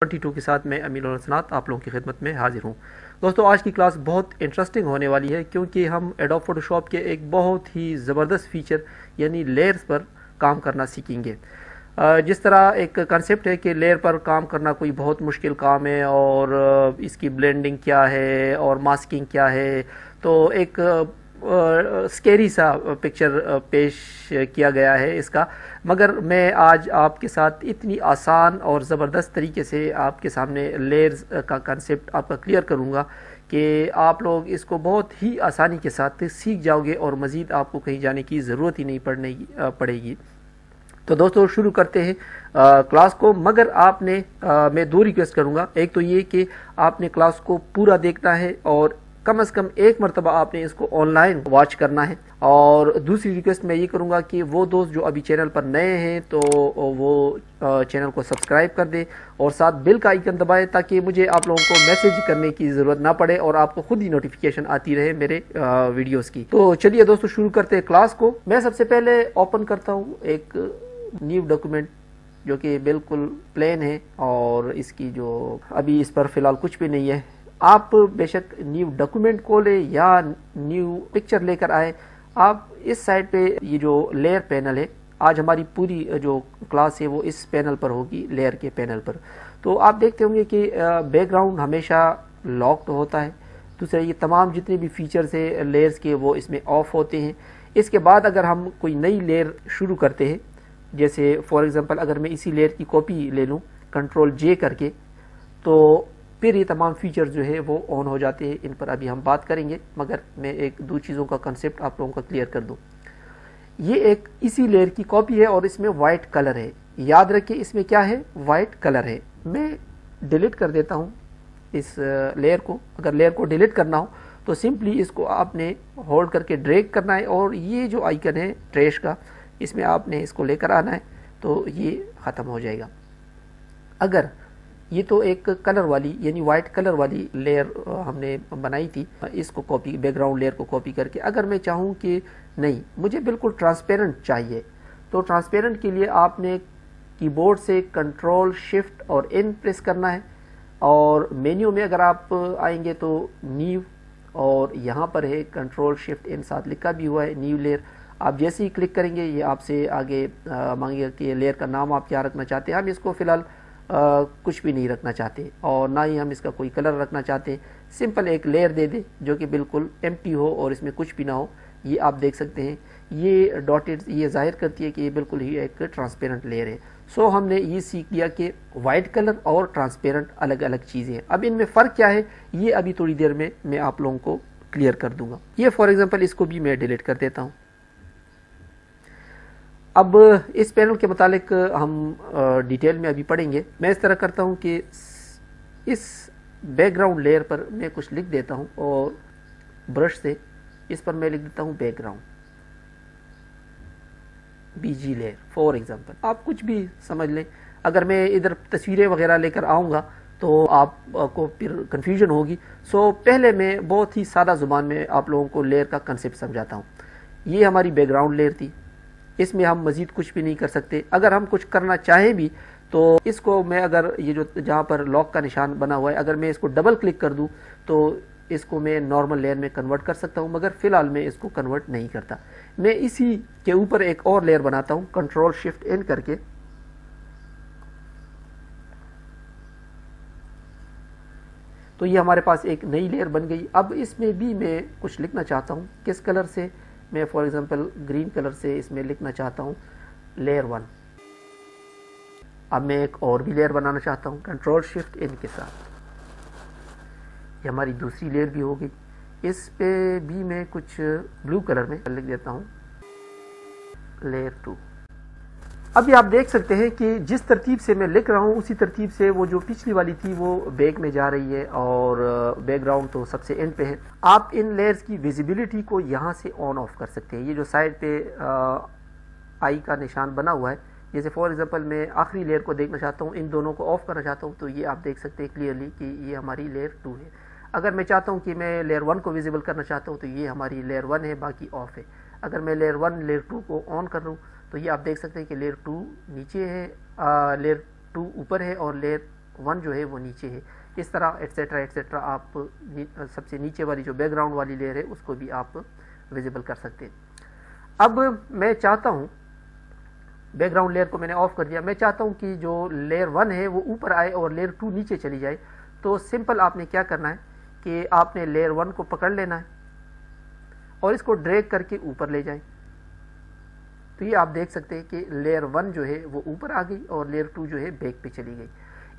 22 के साथ मैं अमीन और सनात आप लोगों की खिदमत में हाजिर हूँ। दोस्तों, आज की क्लास बहुत इंटरेस्टिंग होने वाली है क्योंकि हम एडोब फोटोशॉप के एक बहुत ही ज़बरदस्त फीचर यानी लेयर्स पर काम करना सीखेंगे। जिस तरह एक कंसेप्ट है कि लेयर पर काम करना कोई बहुत मुश्किल काम है और इसकी ब्लेंडिंग क्या है और मास्किंग क्या है, तो एक स्केरी सा पिक्चर पेश किया गया है इसका। मगर मैं आज आपके साथ इतनी आसान और ज़बरदस्त तरीके से आपके सामने लेयर्स का कंसेप्ट आपका क्लियर करूँगा कि आप लोग इसको बहुत ही आसानी के साथ सीख जाओगे और मज़ीद आपको कहीं जाने की ज़रूरत ही नहीं पड़ेगी। तो दोस्तों, शुरू करते हैं क्लास को। मगर आपने मैं दो रिक्वेस्ट करूँगा। एक तो ये कि आपने क्लास को पूरा देखना है और कम से कम एक मरतबा आपने इसको ऑनलाइन वॉच करना है। और दूसरी रिक्वेस्ट मैं ये करूँगा कि वो दोस्त जो अभी चैनल पर नए हैं तो वो चैनल को सब्सक्राइब कर दें और साथ बेल का आइकन दबाएं ताकि मुझे आप लोगों को मैसेज करने की ज़रूरत ना पड़े और आपको खुद ही नोटिफिकेशन आती रहे मेरे वीडियोस की। तो चलिए दोस्तों, शुरू करते हैं क्लास को। मैं सबसे पहले ओपन करता हूँ एक न्यू डॉक्यूमेंट जो कि बिल्कुल प्लेन है और इसकी जो अभी इस पर फ़िलहाल कुछ भी नहीं है। आप बेशक न्यू डॉक्यूमेंट खोले या न्यू पिक्चर लेकर आए, आप इस साइड पे ये जो लेयर पैनल है, आज हमारी पूरी जो क्लास है वो इस पैनल पर होगी, लेयर के पैनल पर। तो आप देखते होंगे कि बैकग्राउंड हमेशा लॉक्ड होता है। दूसरा, ये तमाम जितने भी फीचर्स है लेयर्स के वो इसमें ऑफ होते हैं। इसके बाद अगर हम कोई नई लेयर शुरू करते हैं, जैसे फॉर एग्जांपल अगर मैं इसी लेयर की कॉपी ले लूँ कंट्रोल जे करके, तो फिर ये तमाम फीचर जो है वो ऑन हो जाते हैं। इन पर अभी हम बात करेंगे, मगर मैं एक दो चीज़ों का कंसेप्ट आप लोगों का क्लियर कर दूं। ये एक इसी लेयर की कॉपी है और इसमें वाइट कलर है। याद रखिए, इसमें क्या है, वाइट कलर है। मैं डिलीट कर देता हूँ इस लेयर को। अगर लेयर को डिलीट करना हो तो सिंपली इसको आपने होल्ड करके ड्रैग करना है और ये जो आइकन है ट्रैश का, इसमें आपने इसको लेकर आना है तो ये ख़त्म हो जाएगा। अगर ये तो एक कलर वाली यानी वाइट कलर वाली लेयर हमने बनाई थी, इसको कॉपी, बैकग्राउंड लेयर को कॉपी करके। अगर मैं चाहूँ कि नहीं, मुझे बिल्कुल ट्रांसपेरेंट चाहिए, तो ट्रांसपेरेंट के लिए आपने कीबोर्ड से कंट्रोल शिफ्ट और एन प्रेस करना है और मेन्यू में अगर आप आएंगे तो न्यू, और यहाँ पर है कंट्रोल शिफ्ट एन, साथ लिखा भी हुआ है न्यू लेयर। आप जैसे ही क्लिक करेंगे ये आपसे आगे मांगेगा कि लेयर का नाम आप क्या रखना चाहते हैं। हम इसको फ़िलहाल कुछ भी नहीं रखना चाहते और ना ही हम इसका कोई कलर रखना चाहते। सिंपल एक लेयर दे दे जो कि बिल्कुल एम्प्टी हो और इसमें कुछ भी ना हो। ये आप देख सकते हैं, ये डॉटेड, ये जाहिर करती है कि ये बिल्कुल ही एक ट्रांसपेरेंट लेयर है। सो हमने ये सीख लिया कि वाइट कलर और ट्रांसपेरेंट अलग अलग चीज़ें हैं। अब इनमें फ़र्क क्या है, ये अभी थोड़ी देर में मैं आप लोगों को क्लियर कर दूंगा। ये फॉर एग्जाम्पल इसको भी मैं डिलीट कर देता हूँ। अब इस पैनल के मुतालिक हम डिटेल में अभी पढ़ेंगे। मैं इस तरह करता हूं कि इस बैकग्राउंड लेयर पर मैं कुछ लिख देता हूं और ब्रश से इस पर मैं लिख देता हूं background BG layer for example. आप कुछ भी समझ लें। अगर मैं इधर तस्वीरें वगैरह लेकर आऊँगा तो आपको फिर कन्फ्यूजन होगी। सो पहले मैं बहुत ही सादा ज़ुबान में आप लोगों को लेयर का कंसेप्ट समझाता हूँ। ये हमारी बैकग्राउंड लेयर थी, इसमें हम मज़ीद कुछ भी नहीं कर सकते। अगर हम कुछ करना चाहें भी तो इसको मैं, अगर ये जो जहाँ पर लॉक का निशान बना हुआ है, अगर मैं इसको डबल क्लिक कर दूँ तो इसको मैं नॉर्मल लेयर में कन्वर्ट कर सकता हूँ, मगर फ़िलहाल मैं इसको कन्वर्ट नहीं करता। मैं इसी के ऊपर एक और लेयर बनाता हूँ कंट्रोल शिफ्ट एन करके। तो ये हमारे पास एक नई लेयर बन गई। अब इसमें भी मैं कुछ लिखना चाहता हूँ। किस कलर से? मैं फॉर एग्जांपल ग्रीन कलर से इसमें लिखना चाहता हूँ लेयर 1। अब मैं एक और भी लेयर बनाना चाहता हूँ कंट्रोल शिफ्ट एन के साथ। ये हमारी दूसरी लेयर भी हो गई। इस पे भी मैं कुछ ब्लू कलर में लिख देता हूँ लेयर 2। अभी आप देख सकते हैं कि जिस तरतीब से मैं लिख रहा हूँ उसी तरतीब से वो जो पिछली वाली थी वो बैक में जा रही है और बैकग्राउंड तो सबसे एंड पे है। आप इन लेयर्स की विजिबिलिटी को यहाँ से ऑन ऑफ कर सकते हैं। ये जो साइड पे आई का निशान बना हुआ है, जैसे फॉर एग्जांपल मैं आखिरी लेयर को देखना चाहता हूँ, इन दोनों को ऑफ करना चाहता हूँ, तो ये आप देख सकते हैं क्लियरली कि ये हमारी लेयर 2 है। अगर मैं चाहता हूँ कि मैं लेयर 1 को विजिबल करना चाहता हूँ तो ये हमारी लेयर 1 है, बाकी ऑफ है। अगर मैं लेयर 1 लेयर 2 को ऑन कर लूँ तो ये आप देख सकते हैं कि लेयर 2 नीचे है, लेयर 2 ऊपर है और लेयर 1 जो है वो नीचे है। इस तरह एट्सेट्रा एट्सेट्रा आप सबसे नीचे वाली जो बैकग्राउंड वाली लेयर है उसको भी आप विजिबल कर सकते हैं। अब मैं चाहता हूँ, बैकग्राउंड लेयर को मैंने ऑफ कर दिया, मैं चाहता हूँ कि जो लेयर 1 है वो ऊपर आए और लेयर 2 नीचे चली जाए। तो सिंपल आपने क्या करना है कि आपने लेयर 1 को पकड़ लेना है और इसको ड्रैग करके ऊपर ले जाएं। तो ये आप देख सकते हैं कि लेयर 1 जो है वो ऊपर आ गई और लेयर 2 जो है बैक पे चली गई।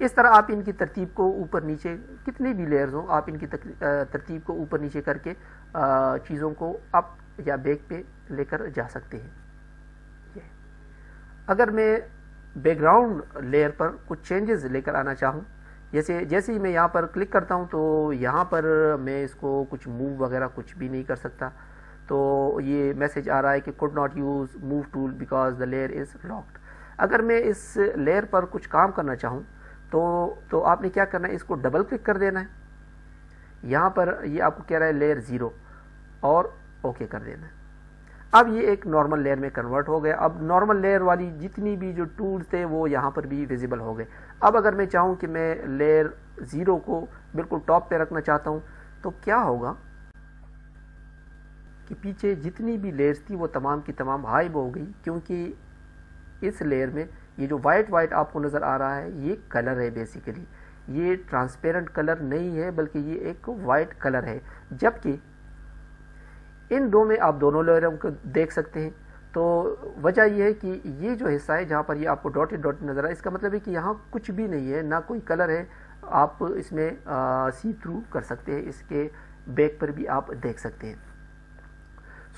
इस तरह आप इनकी तरतीब को ऊपर नीचे, कितनी भी लेयर्स हो, आप इनकी तरतीब को ऊपर नीचे करके चीज़ों को अप या बैक पे लेकर जा सकते हैं। अगर मैं बैकग्राउंड लेयर पर कुछ चेंजेस लेकर आना चाहूँ, जैसे ही मैं यहाँ पर क्लिक करता हूँ तो यहाँ पर मैं इसको कुछ मूव वगैरह कुछ भी नहीं कर सकता। तो ये मैसेज आ रहा है कि could not use move tool because the layer is locked. अगर मैं इस लेयर पर कुछ काम करना चाहूँ तो आपने क्या करना है, इसको डबल क्लिक कर देना है। यहाँ पर ये आपको कह रहा है लेयर 0 और ओके कर देना है। अब ये एक नॉर्मल लेयर में कन्वर्ट हो गया। अब नॉर्मल लेयर वाली जितनी भी जो टूल्स थे वो यहाँ पर भी विजिबल हो गए। अब अगर मैं चाहूँ कि मैं लेयर 0 को बिल्कुल टॉप पे रखना चाहता हूँ तो क्या होगा कि पीछे जितनी भी लेयर्स थी वो तमाम की तमाम हाइड हो गई, क्योंकि इस लेयर में ये जो वाइट आपको नज़र आ रहा है ये कलर है। बेसिकली ये ट्रांसपेरेंट कलर नहीं है बल्कि ये एक वाइट कलर है। जबकि इन दो में आप दोनों लेयरों को देख सकते हैं। तो वजह यह है कि ये जो हिस्सा है जहाँ पर ये आपको डॉटेड नज़र आ, इसका मतलब है कि यहाँ कुछ भी नहीं है, ना कोई कलर है। आप इसमें सी थ्रू कर सकते हैं, इसके बैक पर भी आप देख सकते हैं।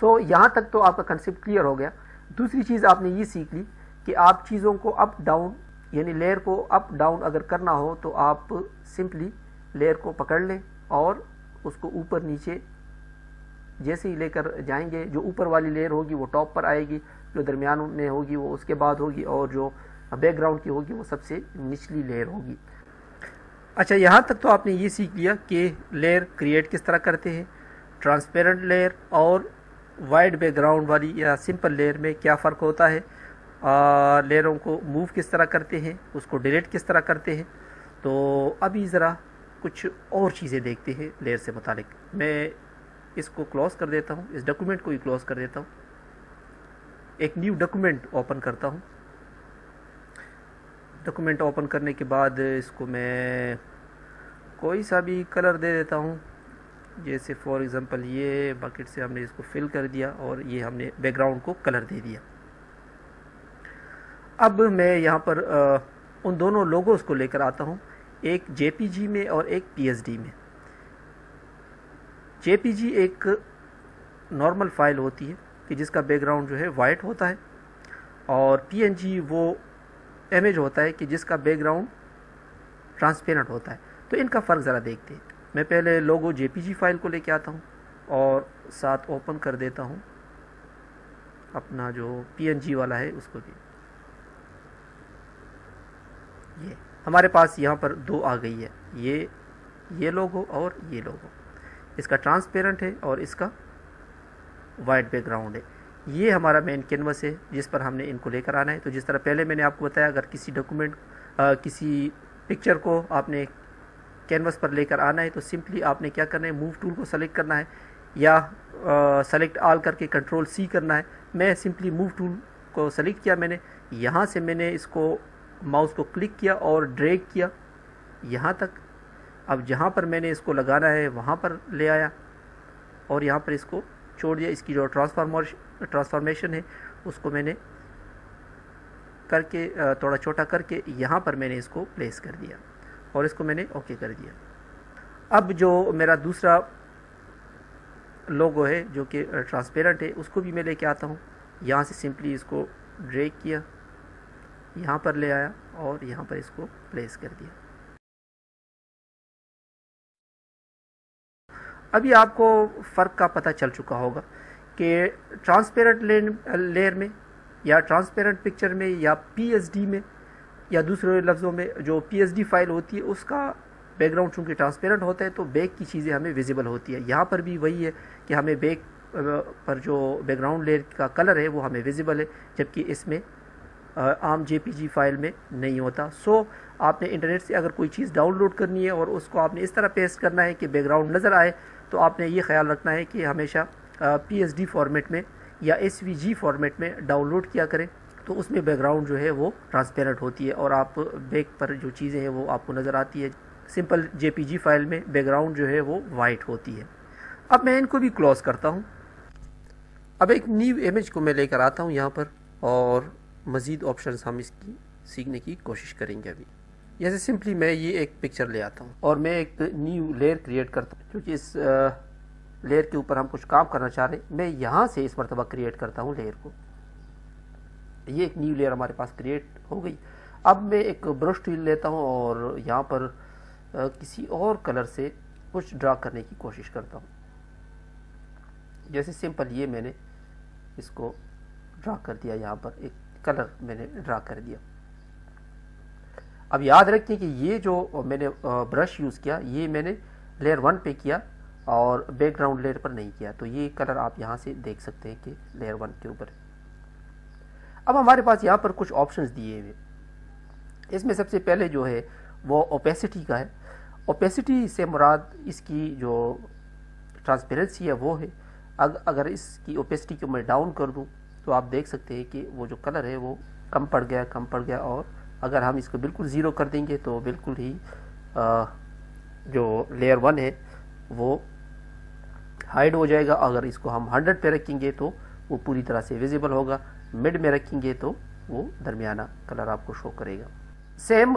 सो यहाँ तक तो आपका कंसेप्ट क्लियर हो गया। दूसरी चीज़ आपने ये सीख ली कि आप चीज़ों को अप डाउन, यानी लेयर को अप डाउन अगर करना हो तो आप सिंपली लेयर को पकड़ लें और उसको ऊपर नीचे जैसे ही लेकर जाएंगे, जो ऊपर वाली लेयर होगी वो टॉप पर आएगी, जो दरमियान में होगी वो उसके बाद होगी, और जो बैकग्राउंड की होगी वो सबसे निचली लेयर होगी। अच्छा, यहाँ तक तो आपने ये सीख लिया कि लेयर क्रिएट किस तरह करते हैं, ट्रांसपेरेंट लेयर और वाइड बैकग्राउंड वाली या सिंपल लेयर में क्या फ़र्क होता है, लेयरों को मूव किस तरह करते हैं, उसको डिलीट किस तरह करते हैं। तो अभी ज़रा कुछ और चीज़ें देखते हैं लेयर से मुतालिक। मैं इसको क्लोज़ कर देता हूँ, इस डॉक्यूमेंट को ही क्लोज़ कर देता हूँ, एक न्यू डॉक्यूमेंट ओपन करता हूँ। डॉक्यूमेंट ओपन करने के बाद इसको मैं कोई सा भी कलर दे देता हूँ, जैसे फॉर एग्ज़ाम्पल ये बकेट से हमने इसको फिल कर दिया और ये हमने बैकग्राउंड को कलर दे दिया। अब मैं यहाँ पर उन दोनों लोगोस को लेकर आता हूँ, एक जेपीजी में और एक पीएसडी में। जेपीजी एक नॉर्मल फाइल होती है कि जिसका बैकग्राउंड जो है वाइट होता है, और पीएनजी वो इमेज होता है कि जिसका बैकग्राउंड ट्रांसपेरेंट होता है। तो इनका फ़र्क ज़रा देखते हैं। मैं पहले लोगो जेपीजी फाइल को लेके आता हूँ और साथ ओपन कर देता हूँ अपना जो पीएनजी वाला है उसको भी। ये हमारे पास यहाँ पर दो आ गई है, ये लोगो और ये लोगो। इसका ट्रांसपेरेंट है और इसका वाइट बैकग्राउंड है। ये हमारा मेन कैनवस है जिस पर हमने इनको लेकर आना है। तो जिस तरह पहले मैंने आपको बताया, अगर किसी डॉक्यूमेंट किसी पिक्चर को आपने कैनवस पर लेकर आना है तो सिंपली आपने क्या करना है, मूव टूल को सेलेक्ट करना है या सेलेक्ट ऑल करके कंट्रोल सी करना है। मैं सिंपली मूव टूल को सेलेक्ट किया, मैंने यहाँ से मैंने इसको माउस को क्लिक किया और ड्रैग किया यहाँ तक। अब जहाँ पर मैंने इसको लगाना है वहाँ पर ले आया और यहाँ पर इसको छोड़ दिया। इसकी जो ट्रांसफॉर्मेशन है उसको मैंने करके थोड़ा छोटा करके यहाँ पर मैंने इसको प्लेस कर दिया और इसको मैंने ओके कर दिया। अब जो मेरा दूसरा लोगो है जो कि ट्रांसपेरेंट है उसको भी मैं लेके आता हूँ। यहाँ से सिंपली इसको ड्रैग किया, यहाँ पर ले आया और यहाँ पर इसको प्लेस कर दिया। अभी आपको फ़र्क का पता चल चुका होगा कि ट्रांसपेरेंट लेयर में या ट्रांसपेरेंट पिक्चर में या पीएसडी में, या दूसरे लफ्ज़ों में जो पीएसडी फाइल होती है उसका बैकग्राउंड चूँकि ट्रांसपेरेंट होता है तो बैक की चीज़ें हमें विजिबल होती है। यहाँ पर भी वही है कि हमें बैक पर जो बैकग्राउंड लेयर का कलर है वो हमें विजिबल है, जबकि इसमें आम जेपीजी फाइल में नहीं होता। सो आपने इंटरनेट से अगर कोई चीज़ डाउनलोड करनी है और उसको आपने इस तरह पेस्ट करना है कि बैकग्राउंड नज़र आए, तो आपने ये ख्याल रखना है कि हमेशा PSD फॉर्मेट में या SVG फॉर्मेट में डाउनलोड किया करें, तो उसमें बैकग्राउंड जो है वो ट्रांसपेरेंट होती है और आप बैक पर जो चीज़ें हैं वो आपको नज़र आती है। सिंपल JPG फाइल में बैकग्राउंड जो है वो वाइट होती है। अब मैं इनको भी क्लोज करता हूँ। अब एक न्यू इमेज को मैं लेकर आता हूँ यहाँ पर और मज़ीद ऑप्शंस हम इसकी सीखने की कोशिश करेंगे। अभी जैसे सिंपली मैं ये एक पिक्चर ले आता हूँ और मैं एक न्यू लेयर क्रिएट करता हूँ, क्योंकि इस लेयर के ऊपर हम कुछ काम करना चाह रहे हैं। मैं यहाँ से इस मरतबा क्रिएट करता हूँ लेयर को। ये एक न्यू लेयर हमारे पास क्रिएट हो गई। अब मैं एक ब्रश टूल लेता हूँ और यहाँ पर किसी और कलर से कुछ ड्रा करने की कोशिश करता हूँ। जैसे सिंपल ये मैंने इसको ड्रा कर दिया, यहाँ पर एक कलर मैंने ड्रा कर दिया। अब याद रखें कि ये जो मैंने ब्रश यूज़ किया ये मैंने लेयर 1 पे किया और बैकग्राउंड लेयर पर नहीं किया, तो ये कलर आप यहाँ से देख सकते हैं कि लेयर 1 के ऊपर। अब हमारे पास यहाँ पर कुछ ऑप्शंस दिए हुए। इसमें सबसे पहले जो है वो ओपेसिटी का है। ओपेसिटी से मुराद इसकी जो ट्रांसपेरेंसी है वो है। अगर इसकी ओपेसिटी को मैं डाउन कर दूं तो आप देख सकते हैं कि वो जो कलर है वो कम पड़ गया और अगर हम इसको बिल्कुल ज़ीरो कर देंगे तो बिल्कुल ही जो लेयर 1 है वो हाइड हो जाएगा। अगर इसको हम 100 पे रखेंगे तो वो पूरी तरह से विजिबल होगा, मिड में रखेंगे तो वो दरमियाना कलर आपको शो करेगा। सेम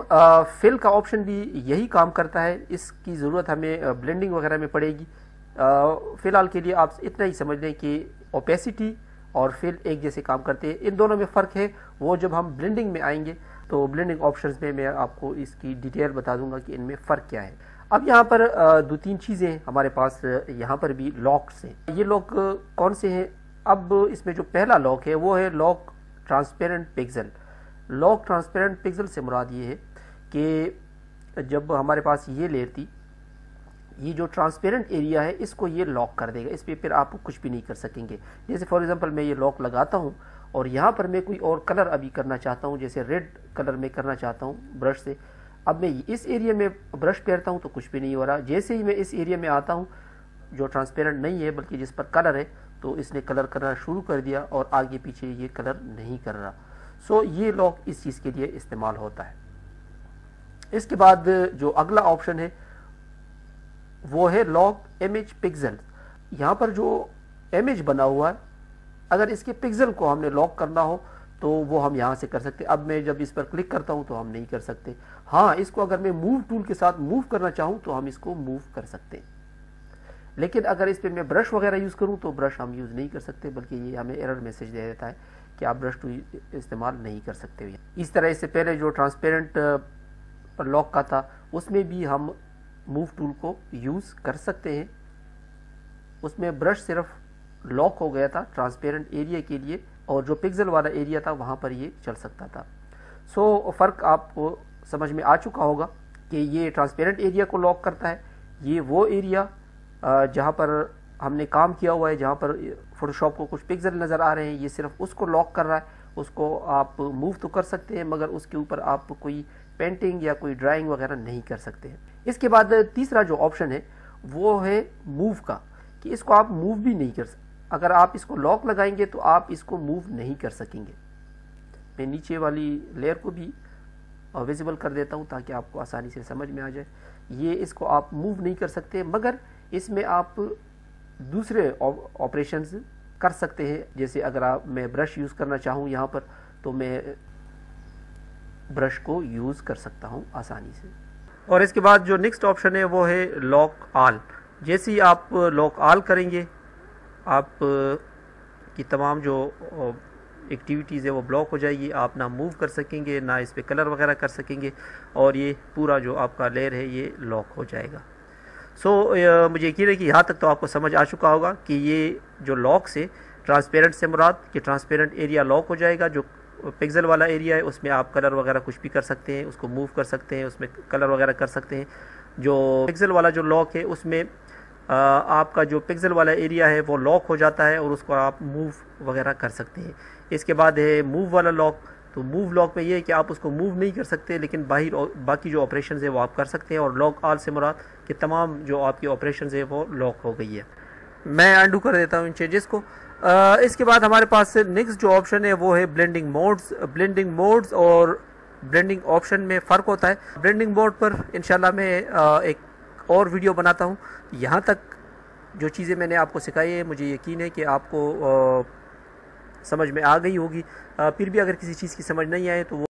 फिल का ऑप्शन भी यही काम करता है। इसकी ज़रूरत हमें ब्लेंडिंग वगैरह में पड़ेगी। फ़िलहाल के लिए आप इतना ही समझ लें कि ओपेसिटी और फिल एक जैसे काम करते हैं। इन दोनों में फ़र्क है वो जब हम ब्लेंडिंग में आएंगे तो ब्लेंडिंग ऑप्शंस में मैं आपको इसकी डिटेल बता दूंगा कि इनमें फ़र्क क्या है। अब यहाँ पर 2-3 चीज़ें हमारे पास यहाँ पर भी लॉक्स हैं। ये लॉक कौन से हैं? अब इसमें जो पहला लॉक है वो है lock transparent pixel. Lock transparent pixel से मुराद ये है कि जब हमारे पास ये लेयर थी, ये जो ट्रांसपेरेंट एरिया है इसको ये लॉक कर देगा। इस पे फिर आप कुछ भी नहीं कर सकेंगे। जैसे फॉर एग्जांपल मैं ये लॉक लगाता हूँ और यहाँ पर मैं कोई और कलर अभी करना चाहता हूँ, जैसे रेड कलर में करना चाहता हूँ ब्रश से। अब मैं इस एरिया में ब्रश फेरता हूँ तो कुछ भी नहीं हो रहा। जैसे ही मैं इस एरिया में आता हूँ जो ट्रांसपेरेंट नहीं है बल्कि जिस पर कलर है, तो इसने कलर करना शुरू कर दिया और आगे पीछे ये कलर नहीं कर रहा। सो ये लॉक इस चीज़ के लिए इस्तेमाल होता है। इसके बाद जो अगला ऑप्शन है वो है लॉक इमेज पिक्सल। यहाँ पर जो इमेज बना हुआ है, अगर इसके पिक्सल को हमने लॉक करना हो तो वो हम यहाँ से कर सकते हैं। अब मैं जब इस पर क्लिक करता हूँ तो हम नहीं कर सकते। हाँ, इसको अगर मैं मूव टूल के साथ मूव करना चाहूँ तो हम इसको मूव कर सकते हैं, लेकिन अगर इस पर मैं ब्रश वगैरह यूज़ करूँ तो ब्रश हम यूज़ नहीं कर सकते, बल्कि ये हमें एरर मैसेज दे देता है कि आप ब्रश टूल इस्तेमाल नहीं कर सकते। इस तरह इससे पहले जो ट्रांसपेरेंट लॉक का था उसमें भी हम मूव टूल को यूज़ कर सकते हैं। उसमें ब्रश सिर्फ लॉक हो गया था ट्रांसपेरेंट एरिया के लिए और जो पिक्सल वाला एरिया था वहाँ पर ये चल सकता था। सो फ़र्क आपको समझ में आ चुका होगा कि ये ट्रांसपेरेंट एरिया को लॉक करता है। ये वो एरिया जहाँ पर हमने काम किया हुआ है, जहाँ पर फोटोशॉप को कुछ पिक्सल नज़र आ रहे हैं, ये सिर्फ उसको लॉक कर रहा है। उसको आप मूव तो कर सकते हैं मगर उसके ऊपर आप कोई पेंटिंग या कोई ड्राइंग वगैरह नहीं कर सकते हैं। इसके बाद तीसरा जो ऑप्शन है वो है मूव का, कि इसको आप मूव भी नहीं कर सकते। अगर आप इसको लॉक लगाएंगे तो आप इसको मूव नहीं कर सकेंगे। मैं नीचे वाली लेयर को भी विजिबल कर देता हूँ ताकि आपको आसानी से समझ में आ जाए। ये इसको आप मूव नहीं कर सकते, मगर इसमें आप दूसरे ऑपरेशंस कर सकते हैं। जैसे अगर मैं ब्रश यूज़ करना चाहूँ यहाँ पर तो मैं ब्रश को यूज़ कर सकता हूँ आसानी से। और इसके बाद जो नेक्स्ट ऑप्शन है वो है लॉक ऑल। जैसे ही आप लॉक ऑल करेंगे आप की तमाम जो एक्टिविटीज़ है वो ब्लॉक हो जाएगी। आप ना मूव कर सकेंगे, ना इस पे कलर वगैरह कर सकेंगे और ये पूरा जो आपका लेयर है ये लॉक हो जाएगा। सो मुझे यकीन है कि यहाँ तक तो आपको समझ आ चुका होगा कि ये जो लॉक से ट्रांसपेरेंट से मुराद कि ट्रांसपेरेंट एरिया लॉक हो जाएगा। जो पिक्सल वाला एरिया है उसमें आप कलर वगैरह कुछ भी कर सकते हैं, उसको मूव कर सकते हैं, उसमें कलर वगैरह कर सकते हैं। जो पिक्सल वाला जो लॉक है उसमें आपका जो पिक्सल वाला एरिया है वो लॉक हो जाता है और उसको आप मूव वगैरह कर सकते हैं। इसके बाद है मूव वाला लॉक। तो मूव लॉक में ये है कि आप उसको मूव नहीं कर सकते, लेकिन बाकी जो ऑपरेशन है वो आप कर सकते हैं। और लॉक ऑल से मुराद कि तमाम जो आपकी ऑपरेशन है वो लॉक हो गई है। मैं अंडू कर देता हूँ इन चेंजेस को। इसके बाद हमारे पास नेक्स्ट जो ऑप्शन है वो है ब्लेंडिंग मोड्स और ब्लेंडिंग ऑप्शन में फ़र्क होता है। ब्लेंडिंग मोड पर इंशाल्लाह मैं एक और वीडियो बनाता हूँ। यहाँ तक जो चीज़ें मैंने आपको सिखाई है मुझे यकीन है कि आपको समझ में आ गई होगी। फिर भी अगर किसी चीज़ की समझ नहीं आए तो वो